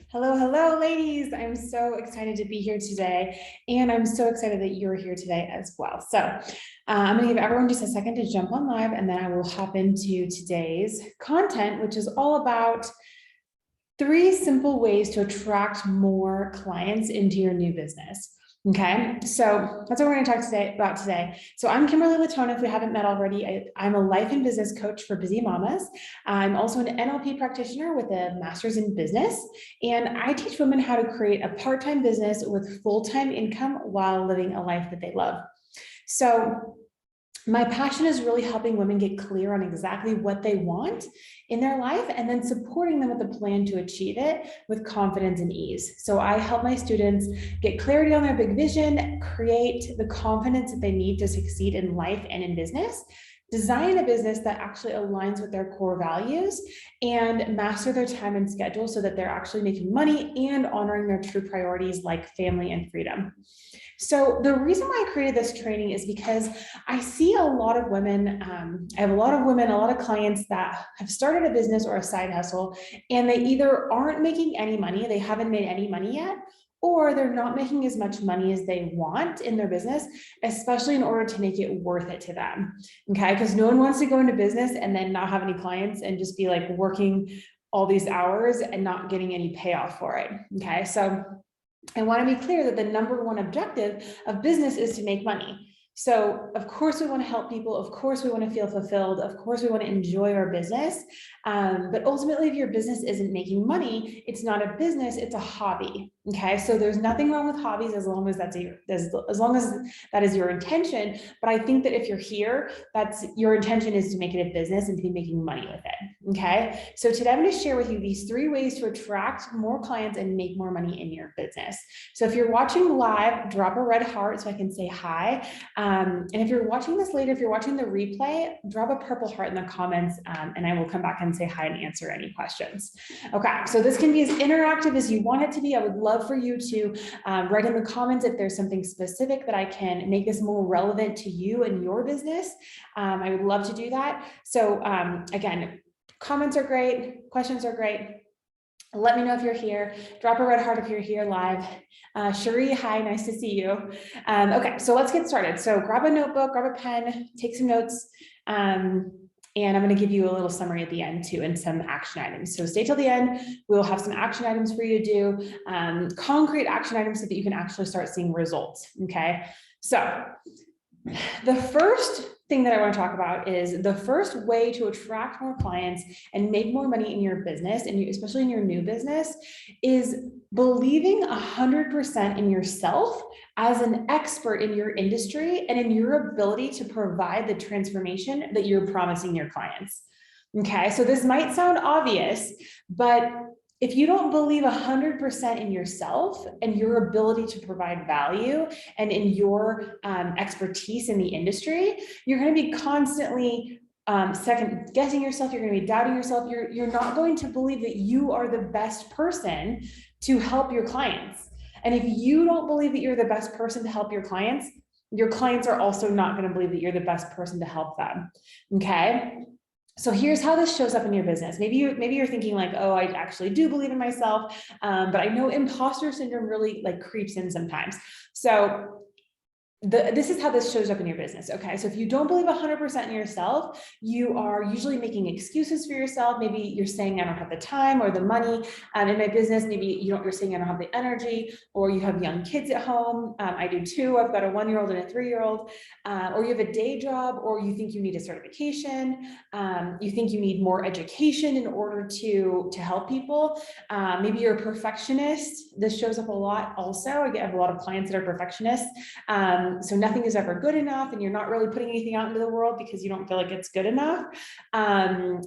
Hello, hello, ladies. I'm so excited to be here today, and I'm so excited that you're here today as well. So I'm going to give everyone just a second to jump on live, and then I will hop into today's content, which is all about 3 simple ways to attract more clients into your new business. Okay, so that's what we're going to talk about today. So I'm Kimberly Latona. If we haven't met already, I'm a life and business coach for busy mamas. I'm also an NLP practitioner with a master's in business, and I teach women how to create a part-time business with full-time income while living a life that they love. So my passion is really helping women get clear on exactly what they want in their life and then supporting them with a plan to achieve it with confidence and ease. So I help my students get clarity on their big vision, create the confidence that they need to succeed in life and in business, design a business that actually aligns with their core values, and master their time and schedule so that they're actually making money and honoring their true priorities like family and freedom. So the reason why I created this training is because I see a lot of women, I have a lot of clients that have started a business or a side hustle, and they either aren't making any money, they haven't made any money yet, or they're not making as much money as they want in their business, especially in order to make it worth it to them. Okay, because no one wants to go into business and then not have any clients and just be like working all these hours and not getting any payoff for it. Okay, so I want to be clear that the number one objective of business is to make money. So of course we want to help people. Of course we want to feel fulfilled. Of course we want to enjoy our business. But ultimately, if your business isn't making money, it's not a business, it's a hobby. Okay, so there's nothing wrong with hobbies as long as as long as that is your intention. But I think that if you're here, that's your intention is to make it a business and to be making money with it. Okay, so today I'm going to share with you these 3 ways to attract more clients and make more money in your business. So if you're watching live, drop a red heart so I can say hi. And if you're watching this later, if you're watching the replay, drop a purple heart in the comments, and I will come back and say hi and answer any questions. Okay, so this can be as interactive as you want it to be. I would love for you to write in the comments if there's something specific that I can make this more relevant to you and your business. I would love to do that. So again, comments are great, questions are great. Let me know if you're here. Drop a red heart if you're here live. Cherie, hi, nice to see you. Okay, so let's get started. So grab a notebook, grab a pen, take some notes. And I'm going to give you a little summary at the end too, and some action items. So stay till the end. We'll have some action items for you to do, concrete action items so that you can actually start seeing results. Okay. So the first thing that I want to talk about is the first way to attract more clients and make more money in your business, and especially in your new business, is believing 100% in yourself as an expert in your industry and in your ability to provide the transformation that you're promising your clients. Okay, so this might sound obvious, but if you don't believe 100% in yourself and your ability to provide value and in your expertise in the industry, you're going to be constantly second guessing yourself. You're going to be doubting yourself. You're not going to believe that you are the best person to help your clients. And if you don't believe that you're the best person to help your clients are also not going to believe that you're the best person to help them. Okay. So here's how this shows up in your business. Maybe you're thinking like, oh, I actually do believe in myself, but I know imposter syndrome really like creeps in sometimes. So this is how this shows up in your business. Okay, so if you don't believe 100% in yourself, you are usually making excuses for yourself. Maybe you're saying I don't have the time or the money in my business. Maybe you're saying I don't have the energy, or you have young kids at home. I do too. I've got a 1-year-old and a 3-year-old, or you have a day job, or you think you need a certification. You think you need more education in order to help people. Maybe you're a perfectionist. This shows up a lot also. I have a lot of clients that are perfectionists. So nothing is ever good enough, and you're not really putting anything out into the world because you don't feel like it's good enough.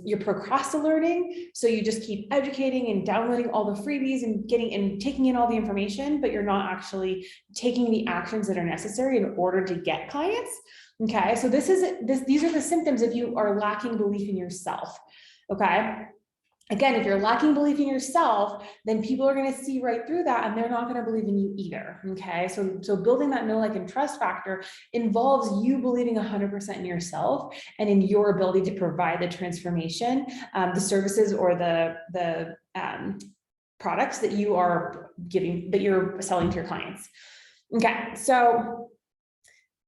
You're procrastinating, so you just keep educating and downloading all the freebies and taking in all the information, but you're not actually taking the actions that are necessary in order to get clients. Okay, so these are the symptoms if you are lacking belief in yourself. Okay. Again, if you're lacking belief in yourself, then people are going to see right through that, and they're not going to believe in you either. Okay, so building that know, like, and trust factor involves you believing 100% in yourself and in your ability to provide the transformation, the services, or the products that you are giving, that you're selling to your clients. Okay, so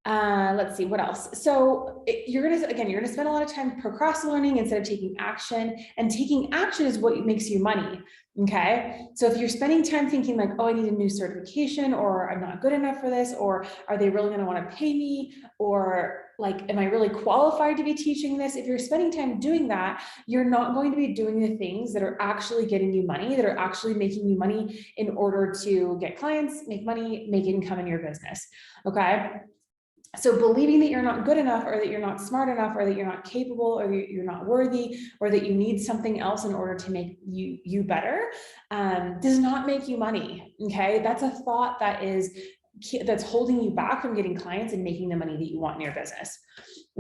let's see what else. So you're gonna spend a lot of time procrastinating instead of taking action, and taking action is what makes you money. Okay, so if you're spending time thinking like, oh, I need a new certification, or I'm not good enough for this, or are they really going to want to pay me, or like, am I really qualified to be teaching this? If you're spending time doing that, you're not going to be doing the things that are actually getting you money, that are actually making you money in order to get clients, make money, make income in your business. Okay. So believing that you're not good enough, or that you're not smart enough, or that you're not capable, or you're not worthy, or that you need something else in order to make you better, does not make you money. Okay, that's a thought that's holding you back from getting clients and making the money that you want in your business.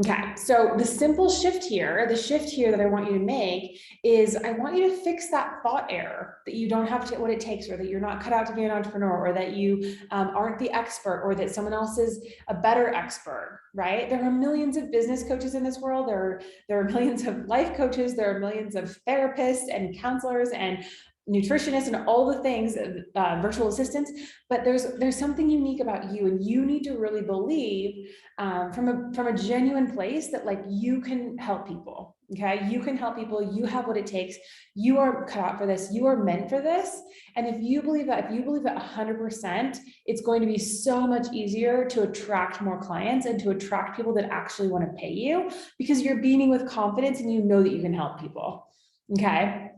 Okay, so the shift here that I want you to make is, I want you to fix that thought error that you don't have what it takes, or that you're not cut out to be an entrepreneur, or that you aren't the expert, or that someone else is a better expert, right? There are millions of business coaches in this world. There are millions of life coaches. There are millions of therapists and counselors and nutritionists and all the things, virtual assistants, but there's something unique about you, and you need to really believe from a genuine place that like you can help people. Okay, you can help people. You have what it takes. You are cut out for this. You are meant for this. And if you believe that 100%, it's going to be so much easier to attract more clients and to attract people that actually want to pay you, because you're beaming with confidence and you know that you can help people. Okay.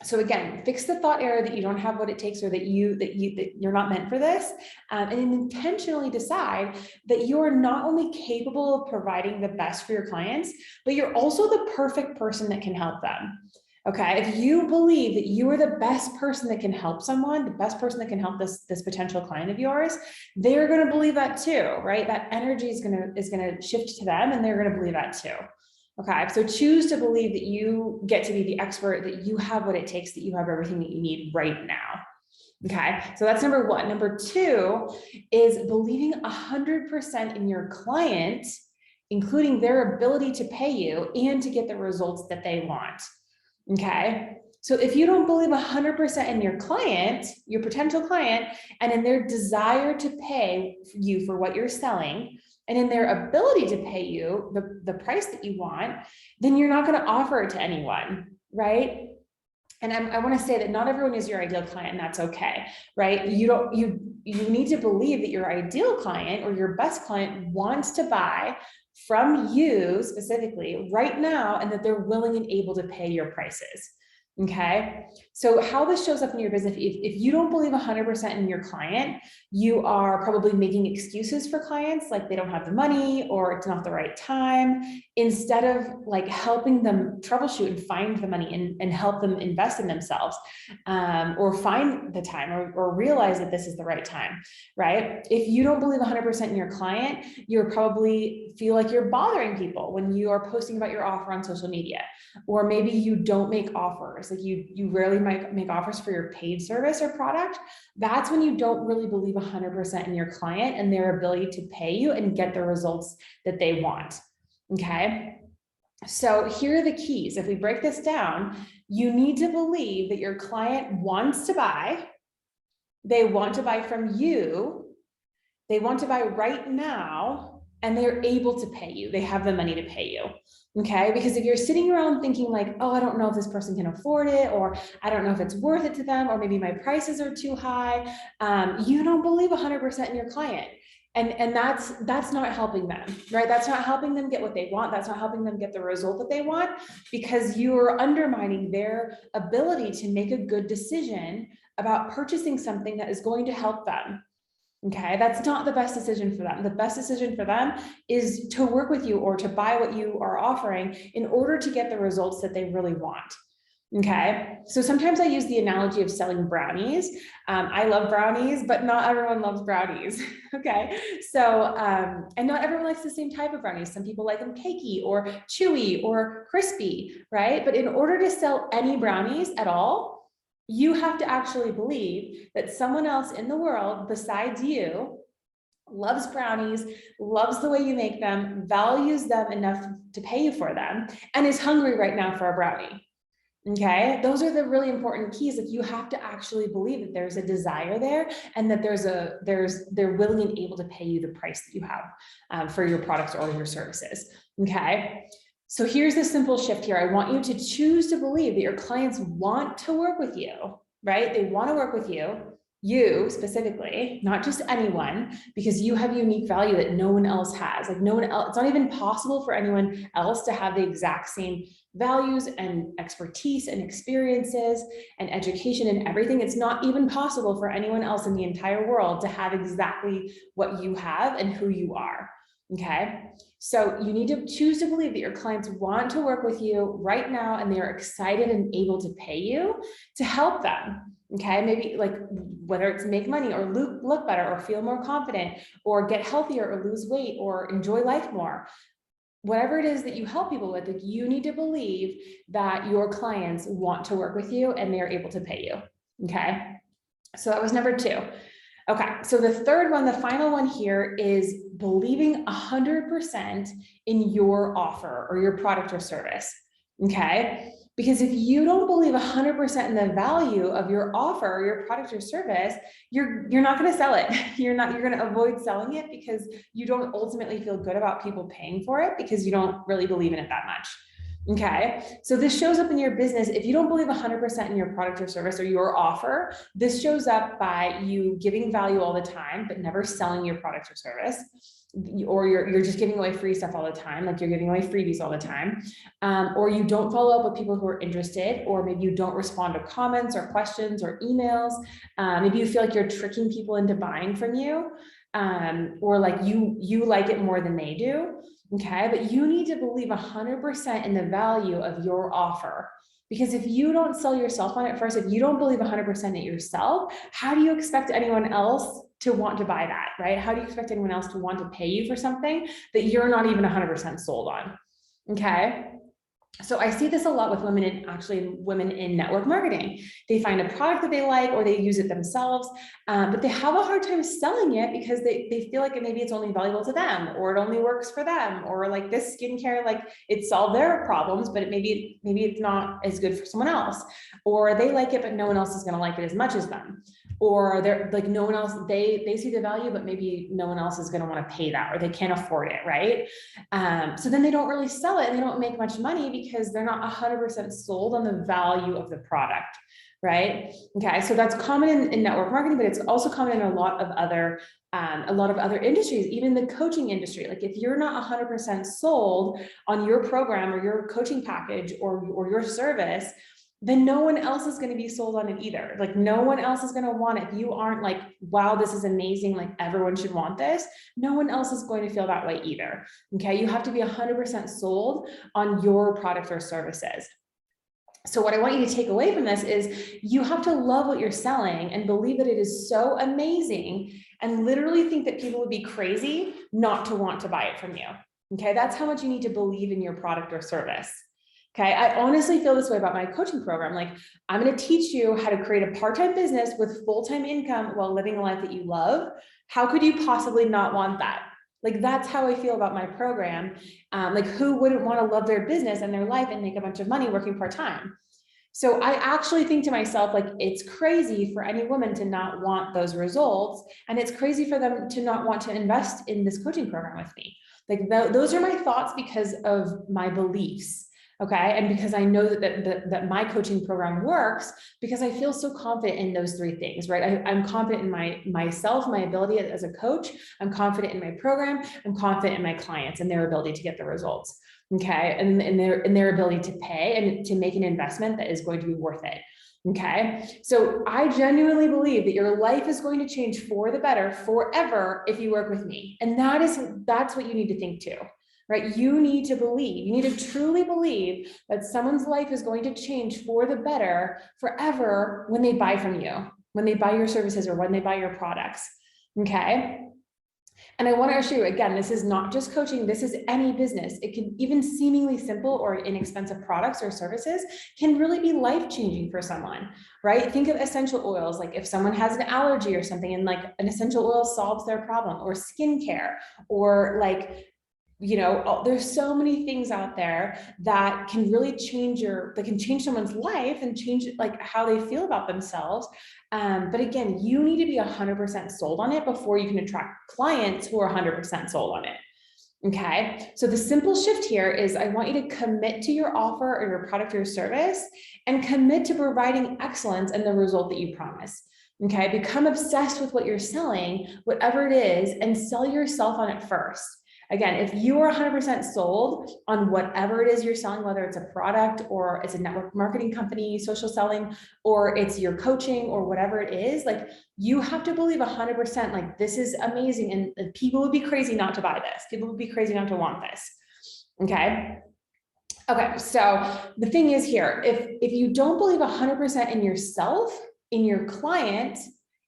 So again, fix the thought error that you don't have what it takes, or that you're not meant for this, and intentionally decide that you are not only capable of providing the best for your clients, but you're also the perfect person that can help them. Okay, if you believe that you are the best person that can help someone, the best person that can help this potential client of yours, they're going to believe that too, right? That energy is going to shift to them, and they're going to believe that too. Okay, so choose to believe that you get to be the expert, that you have what it takes, that you have everything that you need right now. Okay, so that's number one. Number two is believing 100% in your client, including their ability to pay you and to get the results that they want. Okay, so if you don't believe 100% in your client, your potential client, and in their desire to pay you for what you're selling, and in their ability to pay you the price that you want, then you're not going to offer it to anyone, right? And I want to say that not everyone is your ideal client, and that's okay, right? You need to believe that your ideal client, or your best client, wants to buy from you specifically right now, and that they're willing and able to pay your prices. Okay, so how this shows up in your business, if you don't believe 100% in your client, you are probably making excuses for clients, like they don't have the money, or it's not the right time, instead of like helping them troubleshoot and find the money and help them invest in themselves, or find the time, or realize that this is the right time, right? If you don't believe 100% in your client, you're probably feel like you're bothering people when you are posting about your offer on social media, or maybe you don't make offers, like you rarely might make offers for your paid service or product. That's when you don't really believe 100% in your client and their ability to pay you and get the results that they want. Okay, so here are the keys. If we break this down, you need to believe that your client wants to buy, they want to buy from you, they want to buy right now, and they're able to pay you. They have the money to pay you. Okay, because if you're sitting around thinking like, oh, I don't know if this person can afford it, or I don't know if it's worth it to them, or maybe my prices are too high, you don't believe 100% in your client. And that's not helping them, right? That's not helping them get what they want. That's not helping them get the result that they want, because you're undermining their ability to make a good decision about purchasing something that is going to help them. Okay, that's not the best decision for them. The best decision for them is to work with you, or to buy what you are offering in order to get the results that they really want. Okay, so sometimes I use the analogy of selling brownies. I love brownies, but not everyone loves brownies. Okay, so and not everyone likes the same type of brownies. Some people like them cakey or chewy or crispy, right? But in order to sell any brownies at all, you have to actually believe that someone else in the world besides you loves brownies, loves the way you make them, values them enough to pay you for them, and is hungry right now for a brownie. Okay, those are the really important keys. Like you have to actually believe that there's a desire there, and that they're willing and able to pay you the price that you have for your products or your services. Okay, so here's the simple shift here. I want you to choose to believe that your clients want to work with you, right? They want to work with you specifically, not just anyone, because you have unique value that no one else has. Like no one else, it's not even possible for anyone else to have the exact same values and expertise and experiences and education and everything. It's not even possible for anyone else in the entire world to have exactly what you have and who you are. Okay, so you need to choose to believe that your clients want to work with you right now, and they're excited and able to pay you to help them. Okay, maybe like whether it's make money or look better or feel more confident or get healthier or lose weight or enjoy life more. Whatever it is that you help people with, like you need to believe that your clients want to work with you and they're able to pay you. Okay, so that was number 2. Okay, so the third one, the final one here, is believing 100% in your offer or your product or service. Okay, because if you don't believe 100% in the value of your offer or your product or service, you're not going to sell it. You're going to avoid selling it because you don't ultimately feel good about people paying for it because you don't really believe in it that much. Okay, so this shows up in your business. If you don't believe 100% in your product or service or your offer, this shows up by you giving value all the time, but never selling your product or service. Or you're just giving away free stuff all the time, like you're giving away freebies all the time, or you don't follow up with people who are interested, or maybe you don't respond to comments or questions or emails. Maybe you feel like you're tricking people into buying from you, or like you like it more than they do. Okay, but you need to believe 100% in the value of your offer. Because if you don't sell yourself on it first, if you don't believe 100% in yourself, how do you expect anyone else to want to buy that, right? How do you expect anyone else to want to pay you for something that you're not even 100% sold on? Okay. So I see this a lot with women in network marketing. They find a product that they like, or they use it themselves, but they have a hard time selling it because they feel like maybe it's only valuable to them, or it only works for them, or like this skincare, like it solved their problems, but maybe it's not as good for someone else, or they like it, but no one else is going to like it as much as them. Or they're like, no one else, they see the value, but maybe no one else is going to want to pay that, or they can't afford it, right? So then they don't really sell it and they don't make much money because they're not 100% sold on the value of the product, right? Okay, so that's common in network marketing, but it's also common in a lot of other industries, even the coaching industry. Like if you're not 100% sold on your program or your coaching package or your service, then no one else is going to be sold on it either. Like no one else is going to want it. If you aren't like, wow, this is amazing, like everyone should want this, no one else is going to feel that way either. Okay, you have to be 100% sold on your product or services. So what I want you to take away from this is you have to love what you're selling and believe that it is so amazing, and literally think that people would be crazy not to want to buy it from you. Okay, that's how much you need to believe in your product or service. Okay, I honestly feel this way about my coaching program. Like, I'm going to teach you how to create a part-time business with full-time income while living a life that you love. How could you possibly not want that? Like, that's how I feel about my program. Like, who wouldn't want to love their business and their life and make a bunch of money working part-time? So I actually think to myself, like, it's crazy for any woman to not want those results. And it's crazy for them to not want to invest in this coaching program with me. Like, those are my thoughts because of my beliefs. Okay. And because I know that my coaching program works, because I feel so confident in those 3 things, right? I'm confident in myself, my ability as a coach. I'm confident in my program. I'm confident in my clients and their ability to get the results. Okay. And their ability to pay and to make an investment that is going to be worth it. Okay. So I genuinely believe that your life is going to change for the better forever if you work with me. And that's what you need to think too. Right? You need to believe, you need to truly believe that someone's life is going to change for the better forever when they buy from you, when they buy your services or when they buy your products. Okay. And I want to assure you, again, this is not just coaching, this is any business. It can even seemingly simple or inexpensive products or services can really be life-changing for someone, right? Think of essential oils. Like if someone has an allergy or something and like an essential oil solves their problem, or skincare, or like there's so many things out there that can really that can change someone's life and change like how they feel about themselves. But again, you need to be 100% sold on it before you can attract clients who are 100% sold on it. Okay, so the simple shift here is I want you to commit to your offer or your product or your service and commit to providing excellence and the result that you promise. Okay, become obsessed with what you're selling, whatever it is, and sell yourself on it first. Again, if you are 100% sold on whatever it is you're selling, whether it's a product or it's a network marketing company, social selling, or it's your coaching or whatever it is, like you have to believe 100% like this is amazing and people would be crazy not to buy this. People would be crazy not to want this. Okay. Okay. So the thing is here, if you don't believe 100% in yourself, in your client,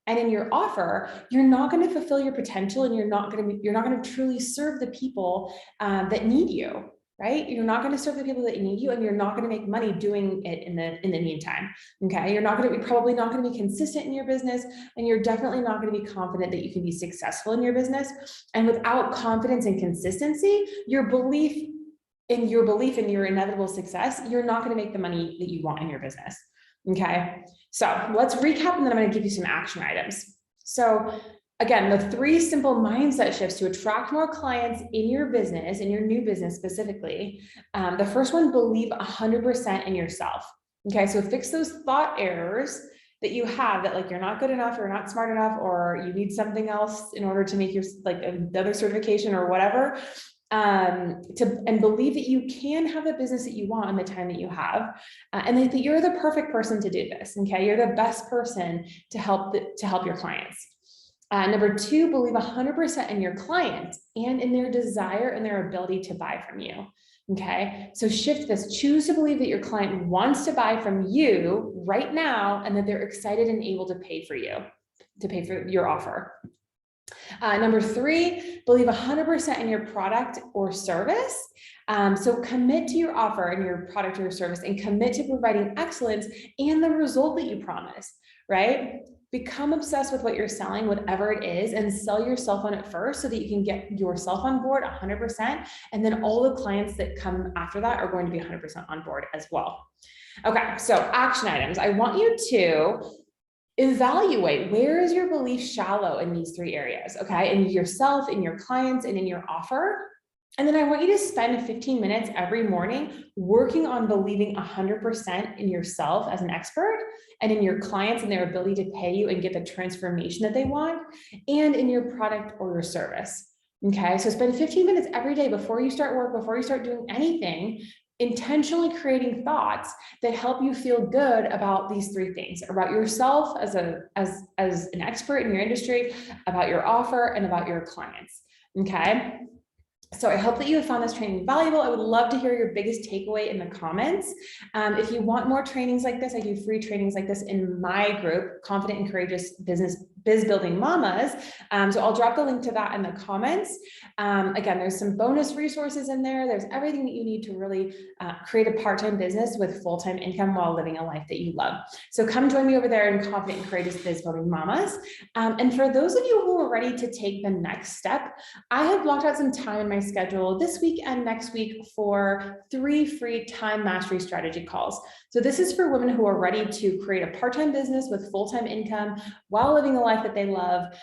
and in your offer, you're not going to fulfill your potential, and you're not going to truly serve the people that need you, right? You're not going to serve the people that need you, and you're not going to make money doing it in the meantime. Okay, you're probably not going to be consistent in your business, and you're definitely not going to be confident that you can be successful in your business. And without confidence and consistency, your belief in your inevitable success, you're not going to make the money that you want in your business. Okay, so let's recap, and then I'm going to give you some action items. So again, the 3 simple mindset shifts to attract more clients in your business, in your new business specifically. The first one, believe 100% in yourself. Okay, so fix those thought errors that you have, that like you're not good enough or not smart enough, or you need something else in order to make your like another certification or whatever. And believe that you can have the business that you want in the time that you have, and that you're the perfect person to do this. Okay, you're the best person to help your clients. Number 2, believe 100% in your clients and in their desire and their ability to buy from you. Okay, so shift this. Choose to believe that your client wants to buy from you right now, and that they're excited and able to pay for your offer. Number 3, believe 100% in your product or service. So commit to your offer and your product or your service, and commit to providing excellence and the result that you promise, right? Become obsessed with what you're selling, whatever it is, and sell yourself on it first so that you can get yourself on board 100%. And then all the clients that come after that are going to be 100% on board as well. Okay, so action items. I want you to evaluate, where is your belief shallow in these 3 areas, okay? In yourself, in your clients, and in your offer. And then I want you to spend 15 minutes every morning working on believing 100% in yourself as an expert, and in your clients and their ability to pay you and get the transformation that they want, and in your product or your service. Okay, so spend 15 minutes every day before you start work, before you start doing anything, intentionally creating thoughts that help you feel good about these 3 things: about yourself as an expert in your industry, about your offer, and about your clients. Okay. So I hope that you have found this training valuable. I would love to hear your biggest takeaway in the comments. If you want more trainings like this, I do free trainings like this in my group, Confident and Courageous Biz-Building Mamas. So I'll drop the link to that in the comments. Again, there's some bonus resources in there. There's everything that you need to really create a part-time business with full-time income while living a life that you love. So come join me over there in Confident and Courageous Biz-Building Mamas. And for those of you who are ready to take the next step, I have blocked out some time in my schedule this week and next week for 3 free time mastery strategy calls. So this is for women who are ready to create a part-time business with full-time income while living a life that they love.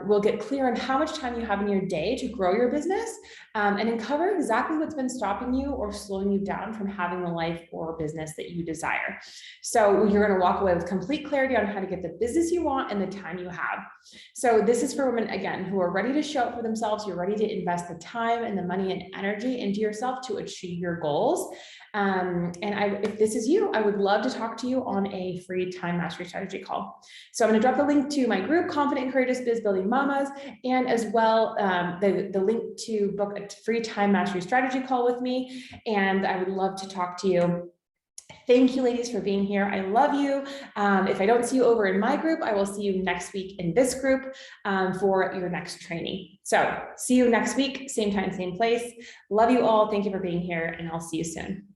We'll get clear on how much time you have in your day to grow your business, and uncover exactly what's been stopping you or slowing you down from having the life or business that you desire. So you're going to walk away with complete clarity on how to get the business you want and the time you have. So this is for women, again, who are ready to show up for themselves. You're ready to invest the time and the money and energy into yourself to achieve your goals. If this is you, I would love to talk to you on a free time mastery strategy call. So I'm going to drop the link to my group, Confident and Courageous Biz-Building Mamas, and as well the link to book a free time mastery strategy call with me. And I would love to talk to you. Thank you, ladies, for being here. I love you. If I don't see you over in my group, I will see you next week in this group for your next training. So see you next week, same time, same place. Love you all. Thank you for being here, and I'll see you soon.